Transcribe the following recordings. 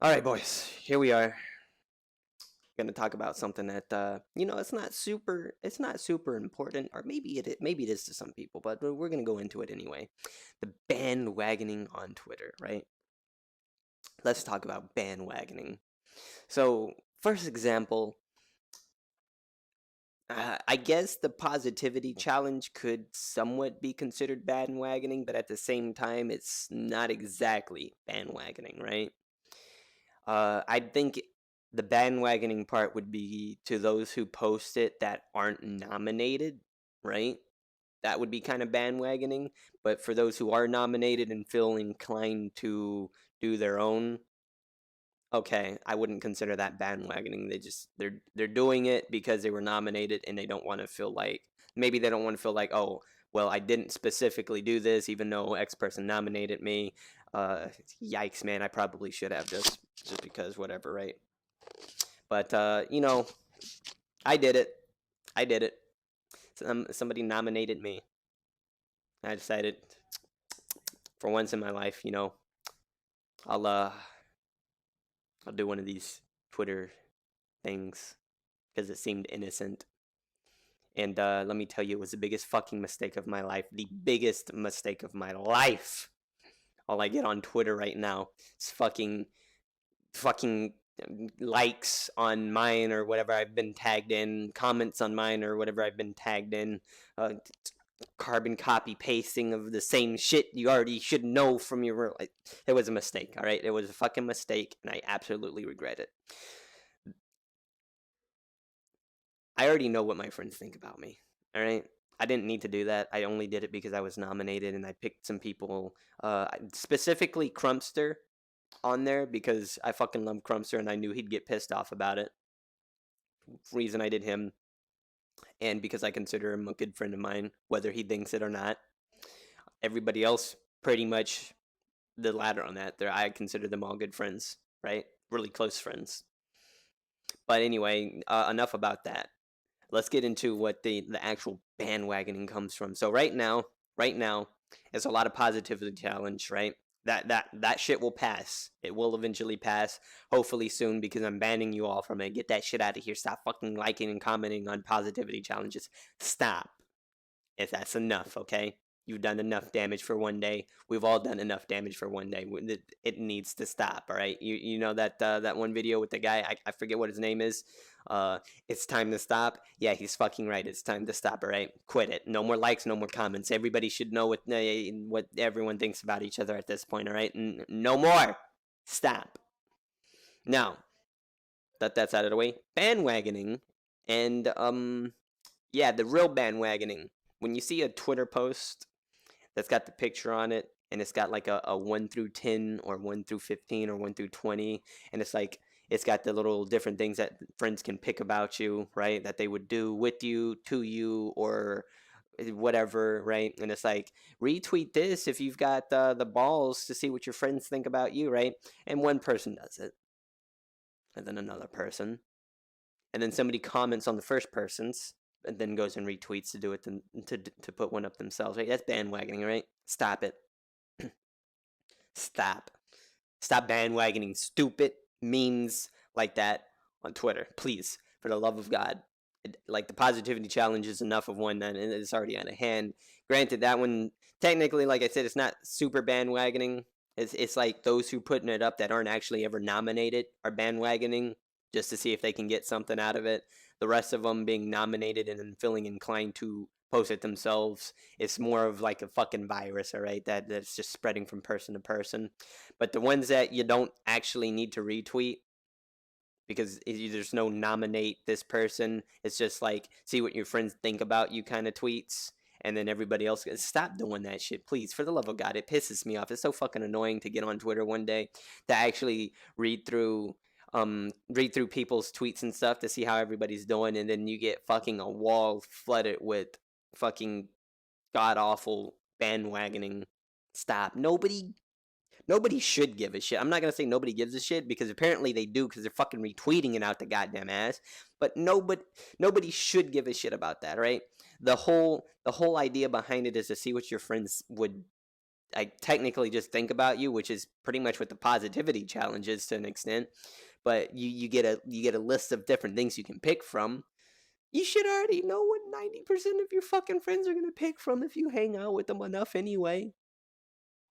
All right, boys, here we are. Going to talk about something that it's not super important, or maybe it is to some people, but we're going to go into it anyway. The bandwagoning on Twitter, right? Let's talk about bandwagoning. So, first example, I guess the positivity challenge could somewhat be considered bandwagoning, but at the same time, it's not exactly bandwagoning, right? I think the bandwagoning part would be to those who post it that aren't nominated, right? That would be kind of bandwagoning. But for those who are nominated and feel inclined to do their own, okay, I wouldn't consider that bandwagoning. They're doing it because they were nominated and they don't want to feel like maybe they don't want to feel like, oh, well, I didn't specifically do this even though X person nominated me. Yikes, man, I probably should have just because whatever, right? But I did it. I did it. Somebody nominated me. I decided for once in my life, I'll uh I'll do one of these Twitter things because it seemed innocent. And let me tell you, it was the biggest fucking mistake of my life. The biggest mistake of my life. All I get on Twitter right now is fucking likes on mine or whatever I've been tagged in, comments on mine or whatever I've been tagged in, carbon copy pasting of the same shit you already should know from your. It was a mistake, all right? It was a fucking mistake, and I absolutely regret it. I already know what my friends think about me, all right? I didn't need to do that. I only did it because I was nominated, and I picked some people, specifically Crumpster, on there because I fucking love Crumpster and I knew he'd get pissed off about it. Reason I did him, and because I consider him a good friend of mine, whether he thinks it or not. Everybody else, pretty much the latter on that. I consider them all good friends, right? Really close friends. But anyway, enough about that. Let's get into what the actual bandwagoning comes from. So right now, it's a lot of positivity challenge, right? That shit will pass. It will eventually pass, hopefully soon, because I'm banning you all from it. Get that shit out of here. Stop fucking liking and commenting on positivity challenges. Stop. If that's enough, okay? You've done enough damage for one day. We've all done enough damage for one day. It needs to stop, all right? You know that one video with the guy, I forget what his name is. It's time to stop. Yeah, he's fucking right. It's time to stop, all right? Quit it. No more likes, no more comments. Everybody should know what everyone thinks about each other at this point, all right? No more. Stop. Now, that's out of the way. Bandwagoning and yeah, the real bandwagoning. When you see a Twitter post that's got the picture on it and it's got like a 1 through 10 or 1 through 15 or 1 through 20, and it's got the little different things that friends can pick about you, right? That they would do with you, to you, or whatever, right? And it's like, retweet this if you've got the balls to see what your friends think about you, right? And one person does it, and then another person, and then somebody comments on the first person's, and then goes and retweets to do it to put one up themselves. Right? That's bandwagoning, right? Stop it. Stop. Stop bandwagoning stupid memes like that on Twitter, please, for the love of God. Like the positivity challenge is enough of one, and it's already out of hand. Granted, that one technically, like I said, it's not super bandwagoning. It's like those who putting it up that aren't actually ever nominated are bandwagoning just to see if they can get something out of it. The rest of them being nominated and then feeling inclined to post it themselves. It's more of like a fucking virus, all right? That's just spreading from person to person. But the ones that you don't actually need to retweet because there's no nominate this person. It's just like see what your friends think about you kind of tweets. And then everybody else stop doing that shit, please. For the love of God, it pisses me off. It's so fucking annoying to get on Twitter one day to actually read through people's tweets and stuff to see how everybody's doing, and then you get fucking a wall flooded with fucking god awful bandwagoning. Stop. Nobody should give a shit. I'm not gonna say nobody gives a shit because apparently they do because they're fucking retweeting it out the goddamn ass. But nobody should give a shit about that, right? The whole idea behind it is to see what your friends would I technically just think about you, which is pretty much what the positivity challenge is to an extent. But you get a list of different things you can pick from. You should already know what 90% of your fucking friends are gonna pick from if you hang out with them enough anyway.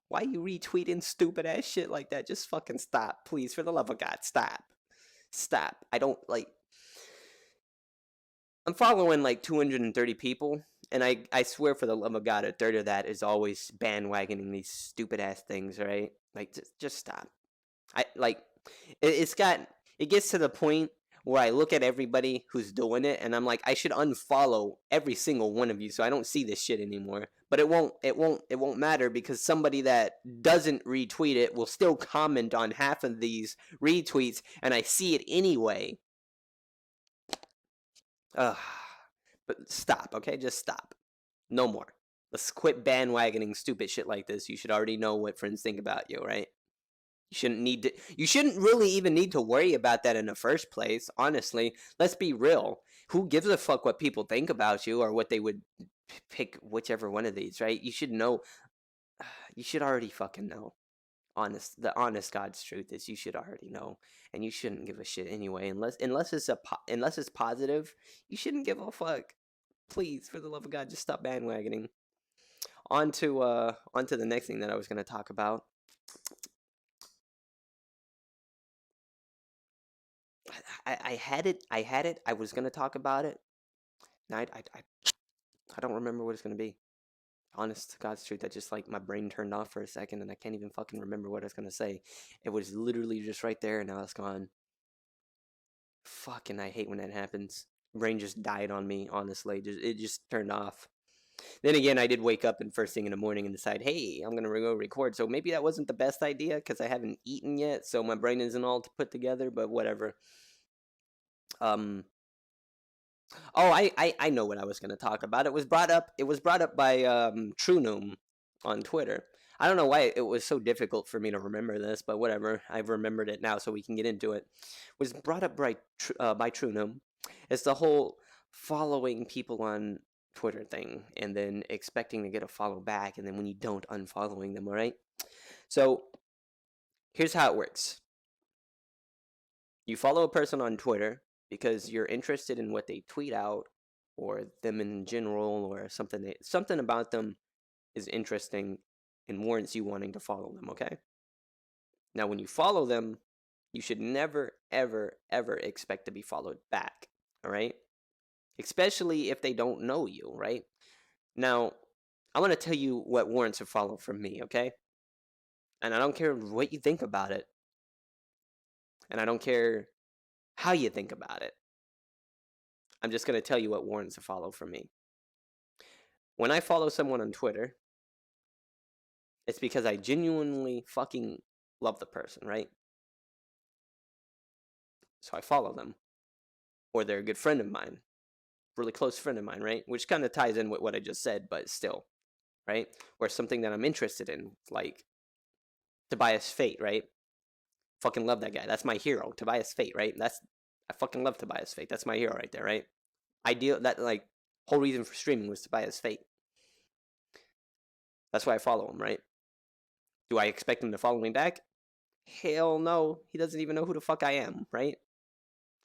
Why you retweeting stupid ass shit like that? Just fucking stop, please, for the love of God, stop. Stop. I don't like. I'm following like 230 people, and I swear for the love of God, a third of that is always bandwagoning these stupid ass things, right? Like, just stop. I like it's got it gets to the point where I look at everybody who's doing it, and I'm like, I should unfollow every single one of you so I don't see this shit anymore. But it won't matter, because somebody that doesn't retweet it will still comment on half of these retweets, and I see it anyway. Ugh. But stop, okay? Just stop. No more. Let's quit bandwagoning stupid shit like this. You should already know what friends think about you, right? You shouldn't really even need to worry about that in the first place, honestly. Let's be real. Who gives a fuck what people think about you, or what they would pick whichever one of these, right? You should know. You should already fucking know. The honest God's truth is you should already know, and you shouldn't give a shit anyway, unless it's positive. You shouldn't give a fuck. Please, for the love of God, just stop bandwagoning. On to the next thing that I was going to talk about. I had it. I was going to talk about it. And I don't remember what it's going to be. Honest to God's truth, that just like my brain turned off for a second, and I can't even fucking remember what I was going to say. It was literally just right there, and now it's gone. Fucking, I hate when that happens. Brain just died on me, honestly. It just turned off. Then again, I did wake up and first thing in the morning and decide, hey, I'm going to go record. So maybe that wasn't the best idea, because I haven't eaten yet, so my brain isn't all put together, but whatever. Oh, I know what I was going to talk about. It was brought up by Trunum on Twitter. I don't know why it was so difficult for me to remember this, but whatever. I've remembered it now, so we can get into it. It was brought up by Trunum. It's the whole following people on Twitter thing, and then expecting to get a follow back, and then when you don't, unfollowing them, all right? So here's how it works. You follow a person on Twitter because you're interested in what they tweet out, or them in general, or something about them is interesting and warrants you wanting to follow them, okay? Now, when you follow them, you should never, ever, ever expect to be followed back, all right? Especially if they don't know you, right? Now, I want to tell you what warrants a follow from me, okay? And I don't care what you think about it. And I don't care how you think about it. I'm just going to tell you what warrants a follow from me. When I follow someone on Twitter, it's because I genuinely fucking love the person, right? So I follow them. Or they're a good friend of mine. Really close friend of mine, right? Which kind of ties in with what I just said, but still, right? Or something that I'm interested in, like Tobias Fate, right? Fucking love that guy. That's my hero, Tobias Fate, right? I fucking love Tobias Fate. That's my hero right there, right? Whole reason for streaming was Tobias Fate. That's why I follow him, right? Do I expect him to follow me back? Hell no. He doesn't even know who the fuck I am, right?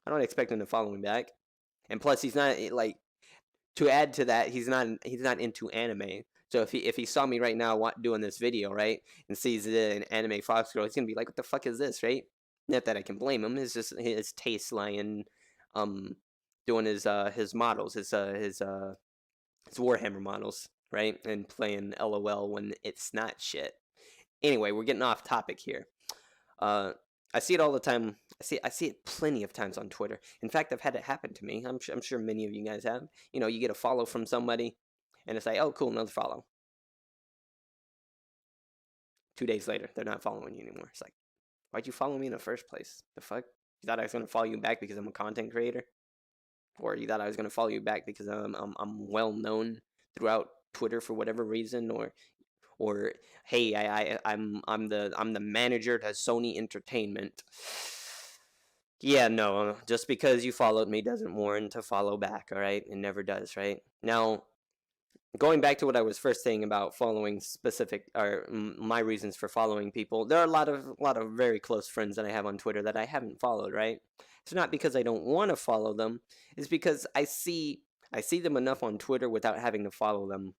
I don't expect him to follow me back. And plus, he's not like, to add to that, he's not into anime. So if he saw me right now doing this video, right, and sees an anime fox girl, he's gonna be like, "What the fuck is this?" Right? Not that I can blame him. It's just his taste lying, doing his models, his Warhammer models, right, and playing LOL when it's not shit. Anyway, we're getting off topic here. I see it all the time. I see it plenty of times on Twitter. In fact, I've had it happen to me. I'm sure many of you guys have. You know, you get a follow from somebody, and it's like, oh, cool, another follow. 2 days later, they're not following you anymore. It's like, why'd you follow me in the first place? The fuck? You thought I was gonna follow you back because I'm a content creator, or you thought I was gonna follow you back because I'm well known throughout Twitter for whatever reason, or hey, I'm the manager to Sony Entertainment. Yeah, no, just because you followed me doesn't warrant to follow back, all right? It never does, right? Now, going back to what I was first saying about following specific or my reasons for following people, there are a lot of very close friends that I have on Twitter that I haven't followed, right? It's not because I don't want to follow them, it's because I see them enough on Twitter without having to follow them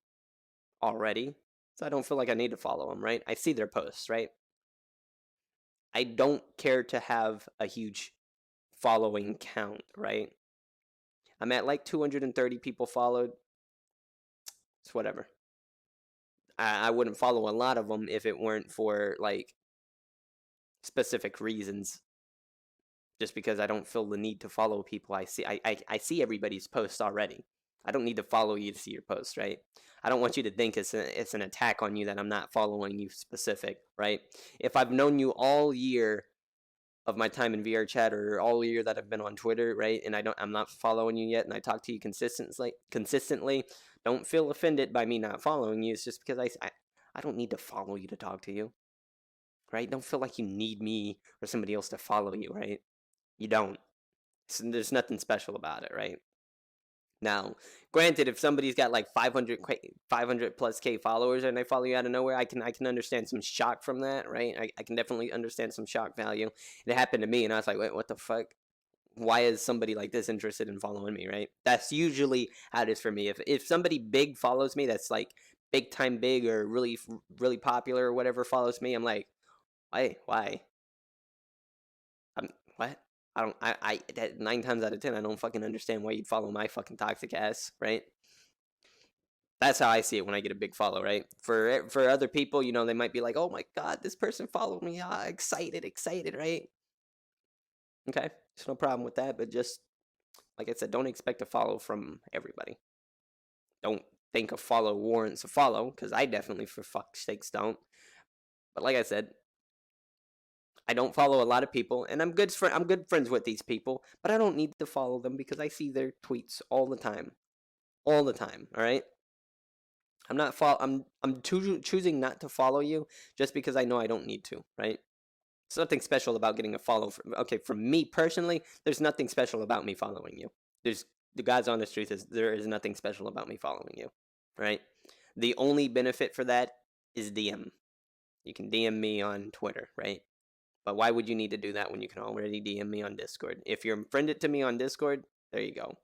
already. So I don't feel like I need to follow them, right? I see their posts, right? I don't care to have a huge following count, right? I'm at like 230 people followed. It's whatever. I wouldn't follow a lot of them if it weren't for like specific reasons. Just because I don't feel the need to follow people. I see everybody's posts already. I don't need to follow you to see your posts, right? I don't want you to think it's an attack on you that I'm not following you specific, right? If I've known you all year of my time in VR chat or all year that I've been on Twitter, right? And I'm not following you yet, and I talk to you consistently. Don't feel offended by me not following you. It's just because I don't need to follow you to talk to you, right? Don't feel like you need me or somebody else to follow you, right? You don't. So there's nothing special about it, right? Now, granted, if somebody's got like 500 plus K followers and they follow you out of nowhere, I can understand some shock from that, right? I can definitely understand some shock value. It happened to me, and I was like, wait, what the fuck? Why is somebody like this interested in following me, right? That's usually how it is for me. If somebody big follows me, that's like big time big or really popular or whatever follows me, I'm like, why? What? I don't. That 9 times out of 10, I don't fucking understand why you'd follow my fucking toxic ass, right? That's how I see it when I get a big follow, right? For other people, they might be like, "Oh my god, this person followed me! Ah, excited, right?" Okay, there's no problem with that, but just like I said, don't expect a follow from everybody. Don't think a follow warrants a follow, because I definitely, for fuck's sakes, don't. But like I said, I don't follow a lot of people, and I'm good friends with these people, but I don't need to follow them because I see their tweets all the time, all the time. All right, I'm choosing not to follow you just because I know I don't need to. Right? There's nothing special about getting a follow. From me personally, there's nothing special about me following you. The God's honest truth is there is nothing special about me following you. Right? The only benefit for that is DM. You can DM me on Twitter, right? But why would you need to do that when you can already DM me on Discord? If you're friended to me on Discord, there you go.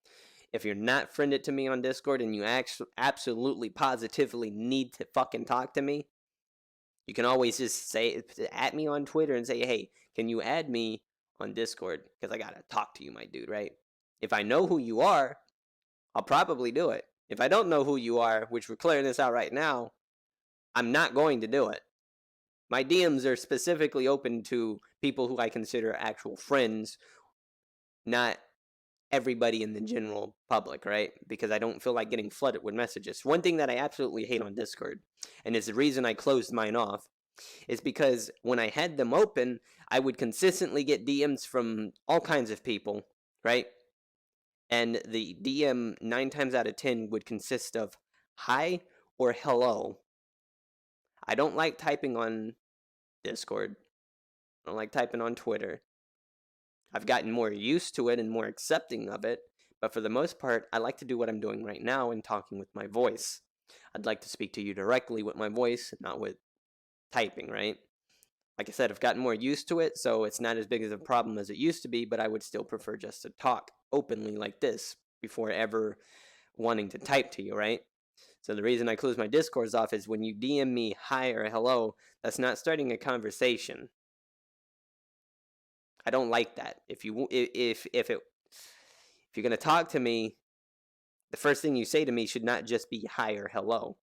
If you're not friended to me on Discord and you absolutely positively need to fucking talk to me, you can always just say at me on Twitter and say, "Hey, can you add me on Discord? Because I gotta talk to you, my dude." Right? If I know who you are, I'll probably do it. If I don't know who you are, which we're clearing this out right now, I'm not going to do it. My DMs are specifically open to people who I consider actual friends, not everybody in the general public, right? Because I don't feel like getting flooded with messages. One thing that I absolutely hate on Discord, and is the reason I closed mine off, is because when I had them open, I would consistently get DMs from all kinds of people, right? And the DM 9 times out of 10 would consist of hi or hello. I don't like typing on Discord. I don't like typing on Twitter. I've gotten more used to it and more accepting of it, but for the most part, I like to do what I'm doing right now and talking with my voice. I'd like to speak to you directly with my voice, not with typing, right? Like I said, I've gotten more used to it, so it's not as big of a problem as it used to be, but I would still prefer just to talk openly like this before ever wanting to type to you, right? So the reason I close my Discords off is when you DM me hi or hello, that's not starting a conversation. I don't like that. If you're gonna talk to me, the first thing you say to me should not just be hi or hello.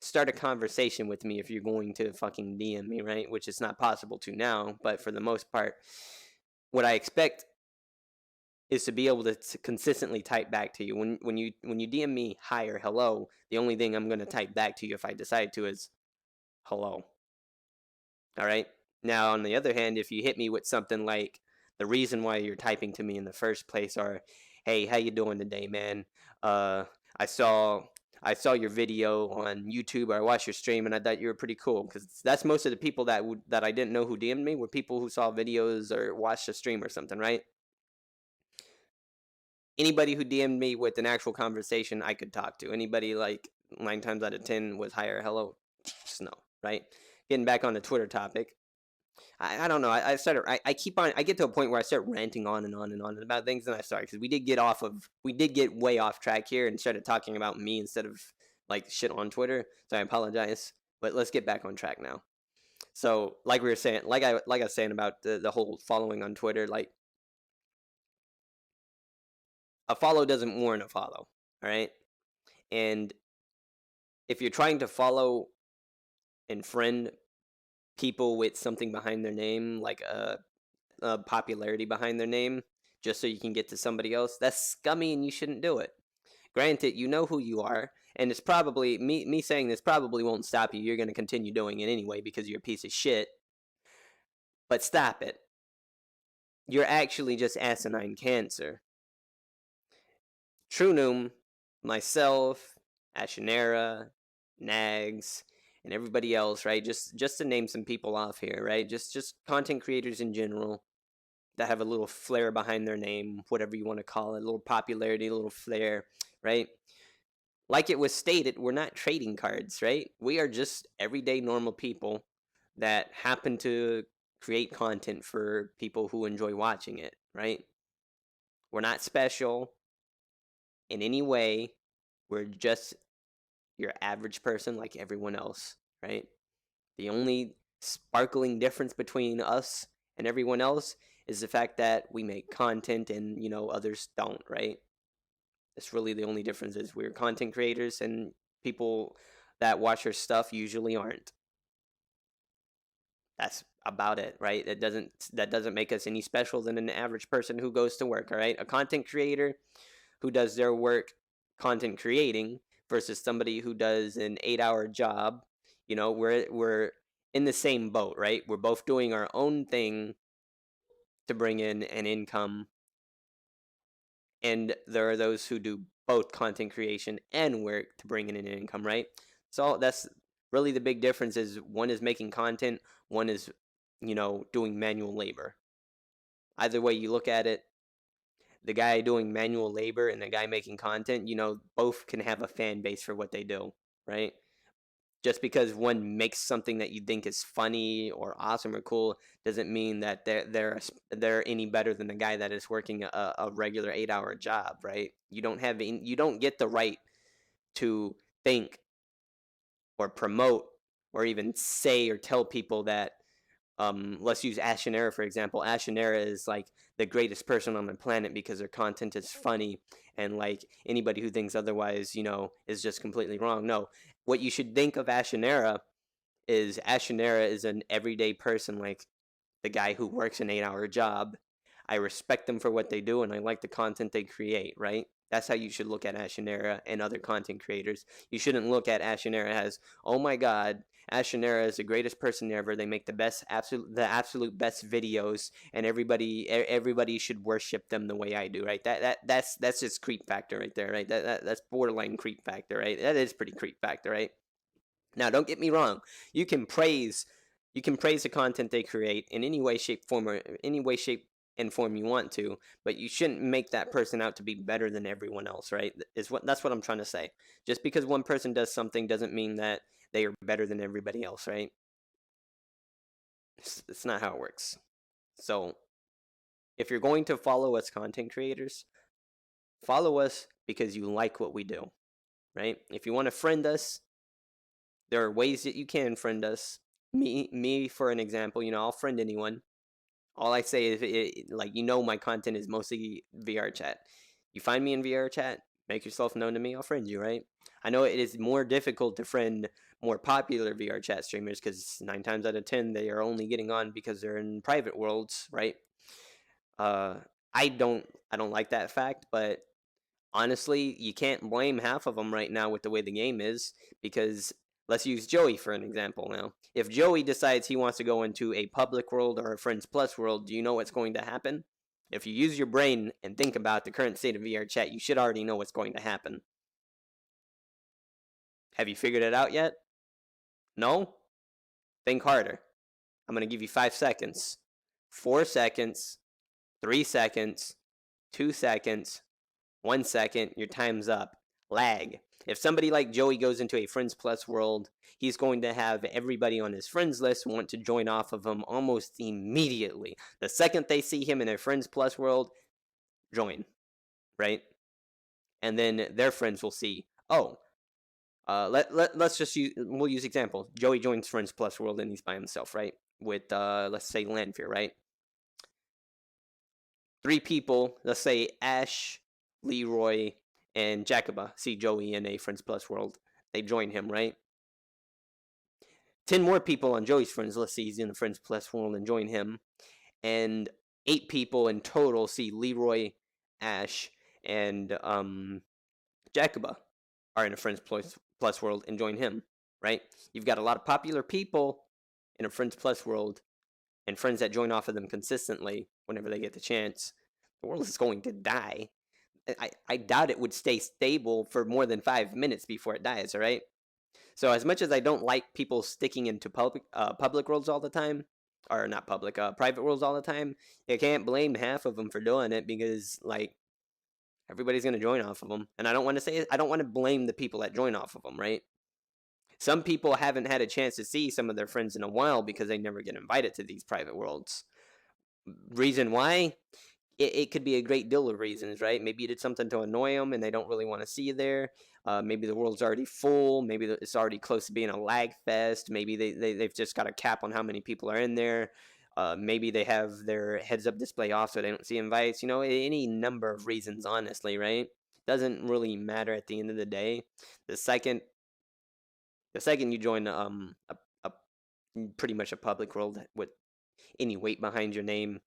Start a conversation with me if you're going to fucking DM me, right? Which is not possible to now, but for the most part, what I expect is to be able to consistently type back to you. When you DM me hi or hello, the only thing I'm gonna type back to you if I decide to is hello. All right. Now, on the other hand, if you hit me with something like the reason why you're typing to me in the first place, or hey, how you doing today, man? Uh, I saw your video on YouTube, or I watched your stream, and I thought you were pretty cool. Because that's most of the people that I didn't know who DM'd me were people who saw videos or watched a stream or something, right? Anybody who DM'd me with an actual conversation, I could talk to. Anybody like 9 times out of 10 with hi or hello, just no, right? Getting back on the Twitter topic. I don't know. I keep on. I get to a point where I start ranting on and on and on about things, and I start because we did get way off track here and started talking about me instead of like shit on Twitter. So I apologize, but let's get back on track now. So like we were saying, like I was saying about the whole following on Twitter, like a follow doesn't warrant a follow. All right, and if you're trying to follow and friend people with something behind their name, like a popularity behind their name, just so you can get to somebody else, that's scummy and you shouldn't do it. Granted, you know who you are, and it's probably me saying this probably won't stop you. You're going to continue doing it anyway because you're a piece of shit. But stop it. You're actually just asinine cancer. Trunum, myself, Ashanera, Nags, and everybody else, right? Just to name some people off here, right? Just content creators in general that have a little flair behind their name, whatever you want to call it, a little popularity, a little flair, right? Like it was stated, we're not trading cards, right? We are just everyday normal people that happen to create content for people who enjoy watching it, right? We're not special in any way. We're just your average person like everyone else, right? The only sparkling difference between us and everyone else is the fact that we make content and, others don't, right? That's really the only difference is we're content creators and people that watch our stuff usually aren't. That's about it, right? That doesn't make us any special than an average person who goes to work, all right? A content creator who does their work content creating versus somebody who does an 8-hour job, we're in the same boat, right? We're both doing our own thing to bring in an income, and there are those who do both content creation and work to bring in an income, right? So that's really the big difference is one is making content, one is, doing manual labor. Either way you look at it, the guy doing manual labor and the guy making content, both can have a fan base for what they do, right? Just because one makes something that you think is funny or awesome or cool doesn't mean that they're any better than the guy that is working a regular 8-hour job, right? You don't get the right to think or promote or even say or tell people that let's use Ashanera for example. Ashanera is like the greatest person on the planet because their content is funny, and like anybody who thinks otherwise, is just completely wrong. No, what you should think of Ashanera is an everyday person like the guy who works an 8-hour job. I respect them for what they do and I like the content they create, right? That's how you should look at Ashanera and other content creators. You shouldn't look at Ashanera as, oh my god, Ashanera is the greatest person ever. They make the absolute best videos, and everybody should worship them the way I do, right? That's just creep factor right there, right? That's borderline creep factor, right? That is pretty creep factor, right? Now, don't get me wrong. You can praise the content they create in any way, shape, form, or any way, shape, and form you want to, but you shouldn't make that person out to be better than everyone else, right? That's what I'm trying to say. Just because one person does something doesn't mean that they are better than everybody else, right? It's not how it works. So, if you're going to follow us content creators, follow us because you like what we do, right? If you want to friend us, there are ways that you can friend us. Me for an example, I'll friend anyone. All I say is, my content is mostly VR chat. You find me in VR chat, make yourself known to me, I'll friend you, right? I know it is more difficult to friend more popular VR chat streamers because 9 times out of 10 they are only getting on because they're in private worlds, right? Uh, I don't like that fact, but honestly, you can't blame half of them right now with the way the game is, because let's use Joey for an example now. If Joey decides he wants to go into a public world or a Friends Plus world, do you know what's going to happen? If you use your brain and think about the current state of VR chat, you should already know what's going to happen. Have you figured it out yet? No? Think harder. I'm going to give you 5 seconds. 4 seconds. 3 seconds. 2 seconds. 1 second, your time's up. Lag. If somebody like Joey goes into a Friends Plus world, he's going to have everybody on his friends list want to join off of him almost immediately. The second they see him in a Friends Plus world, join, right? And then their friends will see, oh, let's just we'll use examples. Joey joins Friends Plus world and he's by himself, right? With let's say Lanfear, right? 3 people, let's say Ash, Leroy, and Jacoba see Joey in a Friends Plus world. They join him, right? 10 more people on Joey's friends list see he's in the Friends Plus world and join him. And 8 people in total see Leroy, Ash, and Jacoba are in a Friends Plus world and join him, right? You've got a lot of popular people in a Friends Plus world and friends that join off of them consistently whenever they get the chance. The world is going to die. I doubt it would stay stable for more than 5 minutes before it dies, all right? So as much as I don't like people sticking into public worlds all the time, or not public, private worlds all the time, you can't blame half of them for doing it because, like, everybody's going to join off of them. And I don't want to blame the people that join off of them, right? Some people haven't had a chance to see some of their friends in a while because they never get invited to these private worlds. Reason why? It could be a great deal of reasons, right? Maybe you did something to annoy them and they don't really want to see you there. Maybe the world's already full. Maybe it's already close to being a lag fest. Maybe they've just got a cap on how many people are in there. Maybe they have their heads-up display off so they don't see invites. You know, any number of reasons, honestly, right? Doesn't really matter at the end of the day. The second you join a pretty much a public world with any weight behind your name,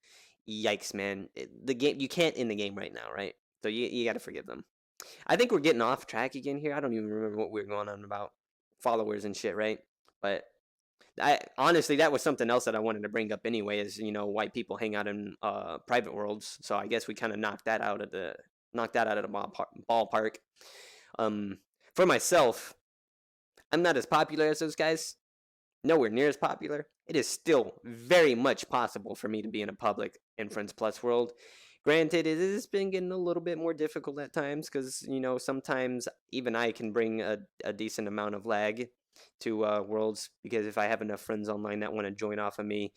yikes, man. The game, you can't end the game right now, right? So you got to forgive them. I think we're getting off track again here. I don't even remember what we were going on about followers and shit, right? But I honestly, that was something else that I wanted to bring up anyway. Is why people hang out in private worlds. So I guess we kind of knocked that out of the ballpark. For myself, I'm not as popular as those guys. Nowhere near as popular. It is still very much possible for me to be in a public and Friends Plus world. Granted, it has been getting a little bit more difficult at times because, sometimes even I can bring a decent amount of lag to worlds because if I have enough friends online that want to join off of me,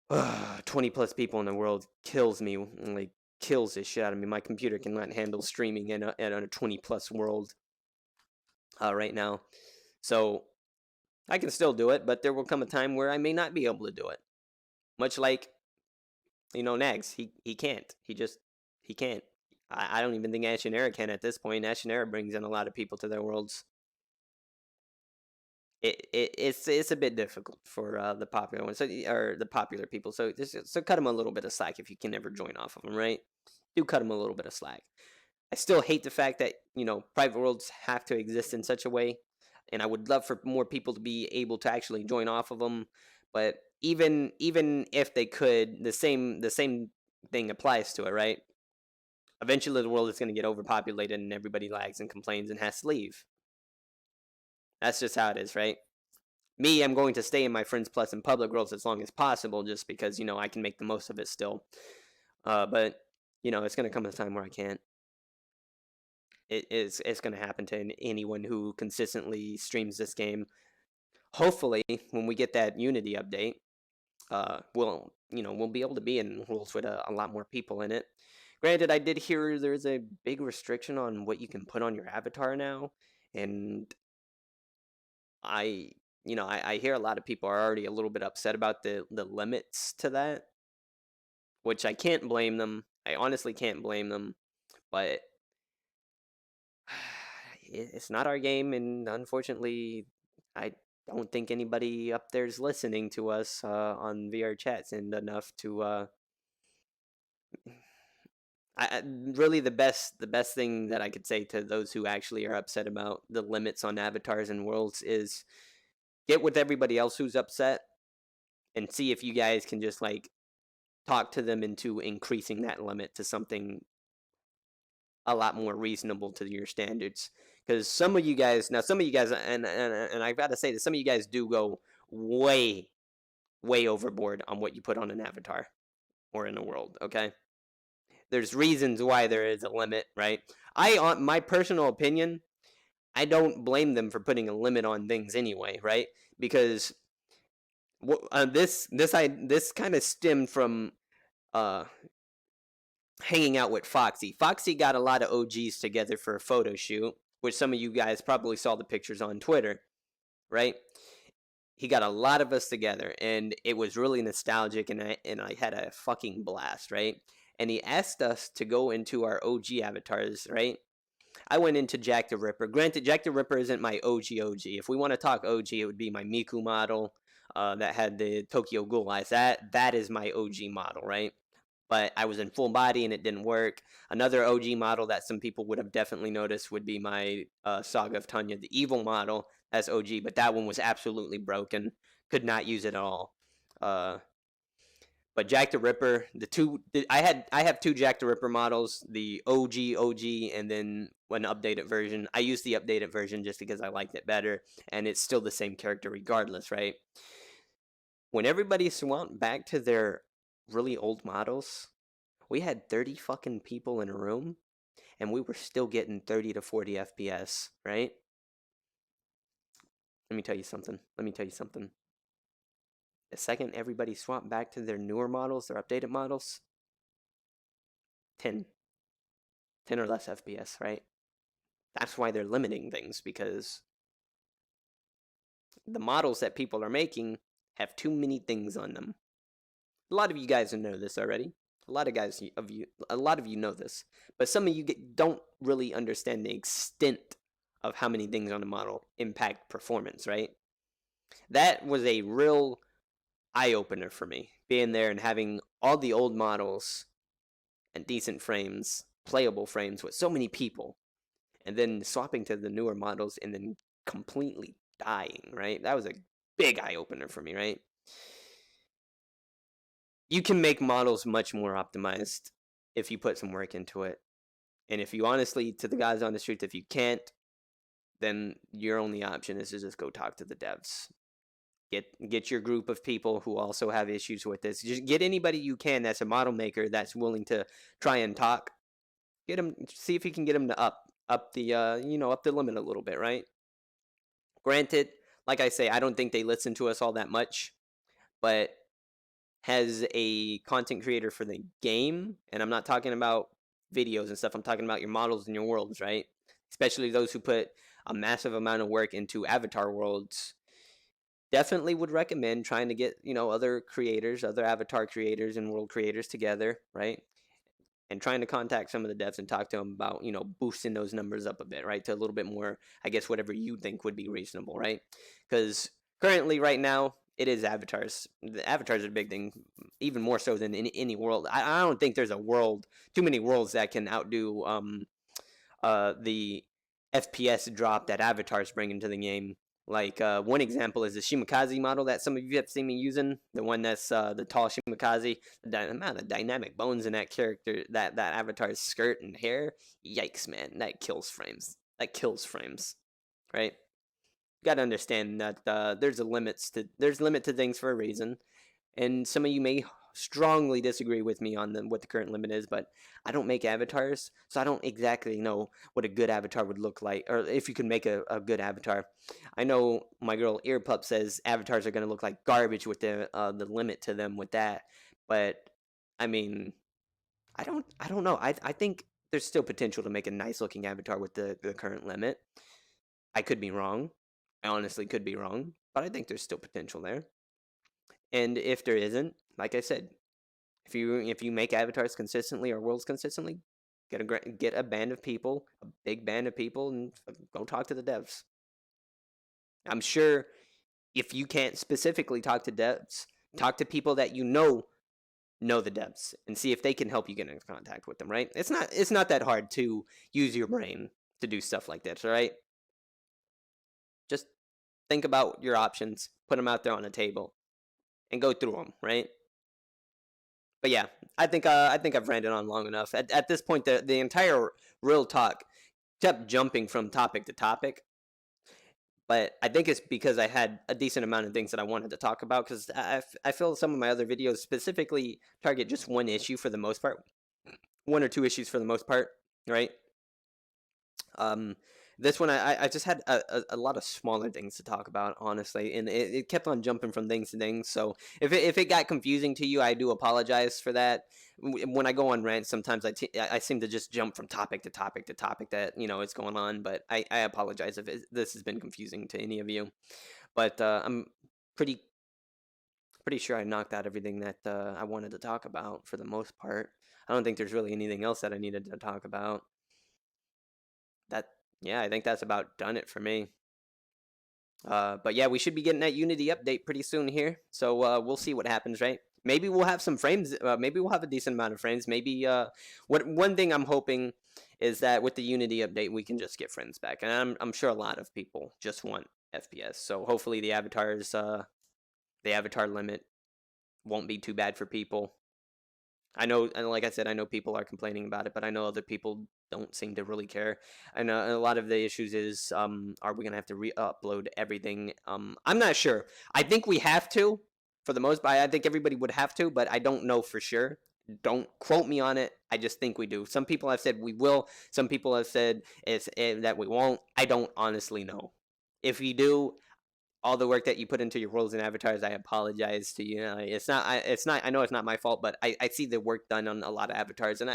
20 plus people in the world kills me, like kills this shit out of me. My computer cannot handle streaming in a 20 plus world right now. So I can still do it, but there will come a time where I may not be able to do it. Much like, Nags. He can't. He can't. I don't even think Ash and Era can at this point. Ash and Era brings in a lot of people to their worlds. It's a bit difficult for the popular ones, or the popular people. So cut them a little bit of slack if you can never join off of them, right? Do cut them a little bit of slack. I still hate the fact that private worlds have to exist in such a way, and I would love for more people to be able to actually join off of them. But even if they could, the same thing applies to it, right? Eventually, the world is going to get overpopulated, and everybody lags and complains and has to leave. That's just how it is, right? Me, I'm going to stay in my Friends Plus and public worlds as long as possible, just because I can make the most of it still. But it's going to come a time where I can't. It's going to happen to anyone who consistently streams this game. Hopefully, when we get that Unity update, we'll be able to be in worlds with a lot more people in it. Granted, I did hear there's a big restriction on what you can put on your avatar now, and I hear a lot of people are already a little bit upset about the limits to that, which I can't blame them. I honestly can't blame them, but it's not our game, and unfortunately, I don't think anybody up there's listening to us on VR chats and enough to. Really the best thing that I could say to those who actually are upset about the limits on avatars and worlds is get with everybody else who's upset and see if you guys can just like talk to them into increasing that limit to something a lot more reasonable to your standards. Because some of you guys, and I've got to say that some of you guys do go way overboard on what you put on an avatar or in a world, okay? there's reasons why there is a limit, right? On my personal opinion, I don't blame them for putting a limit on things anyway, right? Because this kind of stemmed from uh hanging out with Foxy. Foxy got a lot of OGs together for a photo shoot, which some of you guys probably saw the pictures on Twitter, right? He got a lot of us together, and it was really nostalgic, and I had a fucking blast, right? And he asked us to go into our OG avatars, right? I went into Jack the Ripper. Granted, Jack the Ripper isn't my OG. If we want to talk OG, it would be my Miku model that had the Tokyo Ghoul eyes. That is my OG model, right? But I was in full body and it didn't work. Another OG model that some people would have definitely noticed would be my Saga of Tanya, the evil model as OG, but that one was absolutely broken. Could not use it at all. But Jack the Ripper, I have two Jack the Ripper models, the OG, and then an updated version. I used the updated version just because I liked it better, and it's still the same character regardless, right? When everybody swapped back to their really old models, we had 30 fucking people in a room, and we were still getting 30 to 40 FPS, right? Let me tell you something. The second everybody swapped back to their newer models, their updated models, 10 or less FPS, right? That's why they're limiting things, because the models that people are making have too many things on them. A lot of you guys know this already. A lot of you know this, but some of you don't really understand the extent of how many things on a model impact performance, right? That was a real eye-opener for me, being there and having all the old models and decent frames, playable frames with so many people, and then swapping to the newer models and then completely dying, right? That was a big eye-opener for me, right? You can make models much more optimized if you put some work into it. And if you honestly, to the guys on the streets, if you can't, then your only option is to just go talk to the devs. Get your group of people who also have issues with this. Just get anybody you can that's a model maker that's willing to try and talk. Get them, see if you can get them to up the up the limit a little bit, right? Granted, like I say, I don't think they listen to us all that much, but as a content creator for the game, and I'm not talking about videos and stuff, I'm talking about your models and your worlds, right? Especially those who put a massive amount of work into avatar worlds, definitely would recommend trying to get, other creators, other avatar creators and world creators together, right? And trying to contact some of the devs and talk to them about, boosting those numbers up a bit, right? To a little bit more, I guess, whatever you think would be reasonable, right? Because currently, right now, it is avatars. The avatars are a big thing, even more so than any world. I don't think there's too many worlds that can outdo the FPS drop that avatars bring into the game. Like one example is the Shimakaze model that some of you have seen me using, the one that's the tall Shimakaze. The amount of dynamic bones in that character, that avatar's skirt and hair, yikes, man, that kills frames. Right? You got to understand that there's limit to things for a reason, and some of you may strongly disagree with me on what the current limit is, but I don't make avatars, so I don't exactly know what a good avatar would look like, or if you can make a good avatar. I know my girl Earpup says avatars are going to look like garbage with the limit to them with that, but I mean, I don't know. I think there's still potential to make a nice looking avatar with the current limit. I could be wrong. I honestly could be wrong, but I think there's still potential there. And if there isn't, like I said, if you make avatars consistently or worlds consistently, get a band of people, a big band of people, and go talk to the devs. I'm sure if you can't specifically talk to devs, talk to people that know the devs and see if they can help you get in contact with them, right? It's not that hard to use your brain to do stuff like this, all right? Just think about your options, put them out there on the table, and go through them, right? But yeah, I think I've ranted on long enough. At this point, the entire real talk kept jumping from topic to topic. But I think it's because I had a decent amount of things that I wanted to talk about, because I feel some of my other videos specifically target just one issue for the most part, one or two issues for the most part, right? This one I just had a lot of smaller things to talk about, honestly, and it kept on jumping from things to things. So if it got confusing to you, I do apologize for that. When I go on rant, sometimes I seem to just jump from topic to topic to topic that is going on. But I apologize if this has been confusing to any of you. But I'm pretty pretty sure I knocked out everything that I wanted to talk about for the most part. I don't think there's really anything else that I needed to talk about. That Yeah, I think that's about done it for me. But yeah, we should be getting that Unity update pretty soon here. So we'll see what happens, right? Maybe we'll have some frames. Maybe we'll have a decent amount of frames. Maybe one thing I'm hoping is that with the Unity update, we can just get friends back, and I'm sure a lot of people just want FPS. So hopefully the avatar limit won't be too bad for people. I know, and like I said, I know people are complaining about it, but I know other people don't seem to really care. And a lot of the issues is, are we gonna have to re-upload everything? I'm not sure. I think we have to, for the most part. I think everybody would have to, but I don't know for sure. Don't quote me on it. I just think we do. Some people have said we will. Some people have said that we won't. I don't honestly know. If we do, all the work that you put into your roles and avatars, I apologize to you. It's not. It's not. I know it's not my fault, but I see the work done on a lot of avatars, and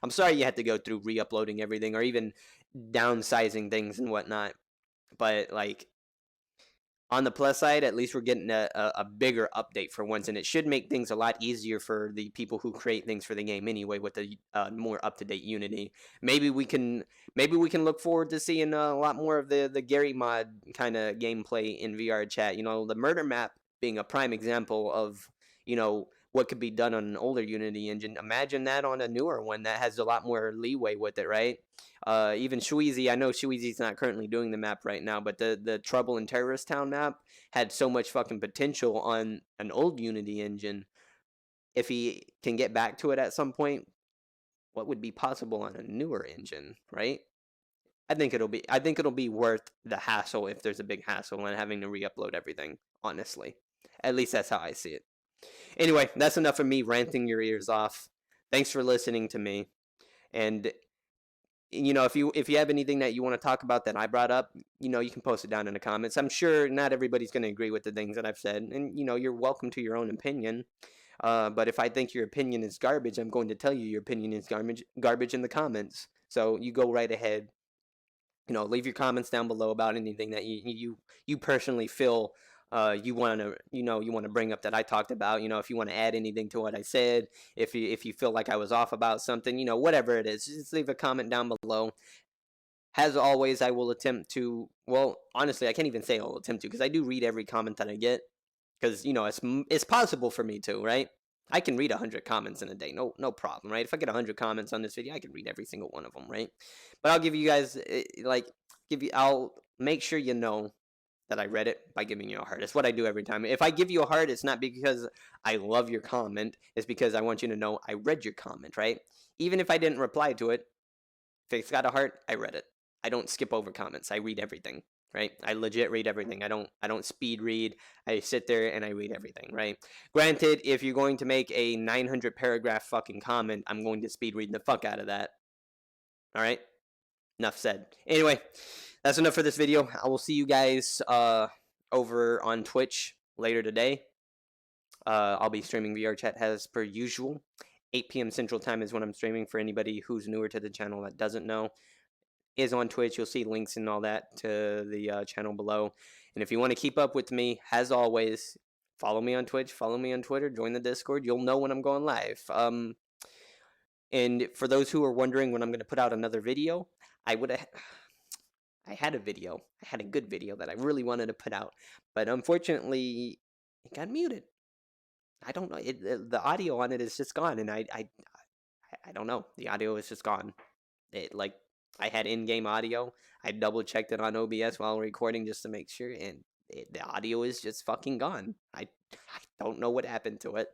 I'm sorry you had to go through re-uploading everything or even downsizing things and whatnot. But like, on the plus side, at least we're getting a bigger update for once, and it should make things a lot easier for the people who create things for the game anyway with the more up-to-date Unity. Maybe we can look forward to seeing a lot more of the Gary mod kind of gameplay in VR chat. The murder map being a prime example of what could be done on an older Unity engine. Imagine that on a newer one that has a lot more leeway with it, right? Even Shweezy, I know Shweezy's not currently doing the map right now, but the Trouble in Terrorist Town map had so much fucking potential on an old Unity engine. If he can get back to it at some point, what would be possible on a newer engine, right? I think it'll be worth the hassle if there's a big hassle in having to re-upload everything, honestly. At least that's how I see it. Anyway, that's enough of me ranting your ears off. Thanks for listening to me. And if you have anything that you want to talk about that I brought up, you can post it down in the comments. I'm sure not everybody's going to agree with the things that I've said, and you're welcome to your own opinion. But if I think your opinion is garbage, I'm going to tell you your opinion is garbage in the comments. So you go right ahead. Leave your comments down below about anything that you personally feel you want to bring up that I talked about. If you want to add anything to what I said, if you feel like I was off about something, whatever it is, just leave a comment down below. As always, I will attempt to. Well, honestly, I can't even say I'll attempt to because I do read every comment that I get. Because it's possible for me to, right? I can read 100 comments in a day, no problem, right? If I get 100 comments on this video, I can read every single one of them, right? But I'll give you guys I'll make sure you know that I read it by giving you a heart. It's what I do every time. If I give you a heart, it's not because I love your comment. It's because I want you to know I read your comment, right? Even if I didn't reply to it, if it's got a heart, I read it. I don't skip over comments. I read everything, right? I legit read everything. I don't speed read. I sit there and I read everything, right? Granted, if you're going to make a 900 paragraph fucking comment, I'm going to speed read the fuck out of that. All right? Enough said. Anyway, that's enough for this video. I will see you guys over on Twitch later today. I'll be streaming VR chat as per usual. 8 p.m. Central Time is when I'm streaming. For anybody who's newer to the channel that doesn't know, is on Twitch. You'll see links and all that to the channel below. And if you want to keep up with me, as always, follow me on Twitch, follow me on Twitter, join the Discord. You'll know when I'm going live. And for those who are wondering when I'm going to put out another video, I had a video. I had a good video that I really wanted to put out, but unfortunately, it got muted. I don't know. The audio on it is just gone, and I don't know. The audio is just gone. I had in-game audio. I double-checked it on OBS while recording just to make sure, and the audio is just fucking gone. I don't know what happened to it.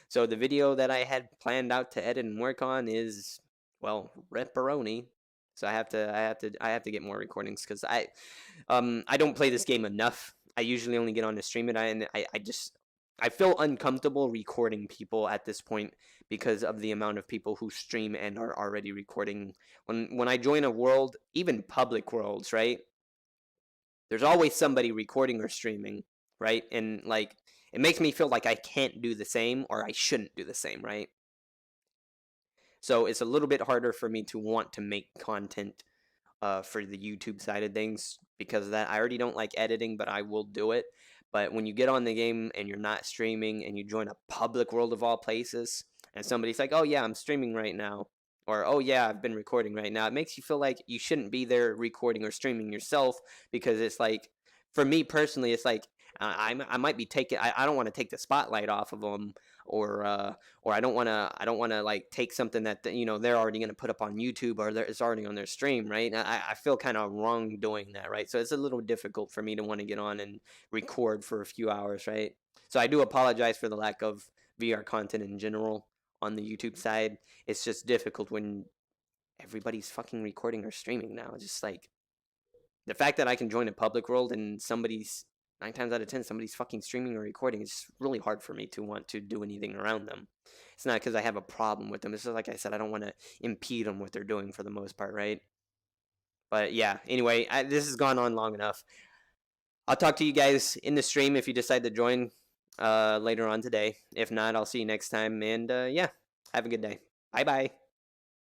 So the video that I had planned out to edit and work on is, well, ripperoni. So I have to get more recordings because I don't play this game enough. I usually only get on to stream it, and I just I feel uncomfortable recording people at this point because of the amount of people who stream and are already recording. When I join a world, even public worlds, right? There's always somebody recording or streaming, right? And like it makes me feel like I can't do the same or I shouldn't do the same, right? So it's a little bit harder for me to want to make content for the YouTube side of things because of that. I already don't like editing, but I will do it. But when you get on the game and you're not streaming and you join a public world of all places, and somebody's like, "Oh yeah, I'm streaming right now," or "Oh yeah, I've been recording right now," it makes you feel like you shouldn't be there recording or streaming yourself because it's like, for me personally, it's like I might be taking I don't want to take the spotlight off of them or I don't want to like take something that they're already going to put up on YouTube or it's already on their stream, right? I feel kind of wrong doing that, right? So it's a little difficult for me to want to get on and record for a few hours, right? So I do apologize for the lack of VR content in general on the YouTube side. It's just difficult when everybody's fucking recording or streaming now. It's just like the fact that I can join a public world and somebody's 9 times out of 10 somebody's fucking streaming or recording, it's really hard for me to want to do anything around them. It's not because I have a problem with them. It's just like I said, I don't want to impede on what they're doing for the most part, right? But yeah, anyway, this has gone on long enough. I'll talk to you guys in the stream if you decide to join later on today. If not, I'll see you next time. And yeah, have a good day. Bye bye.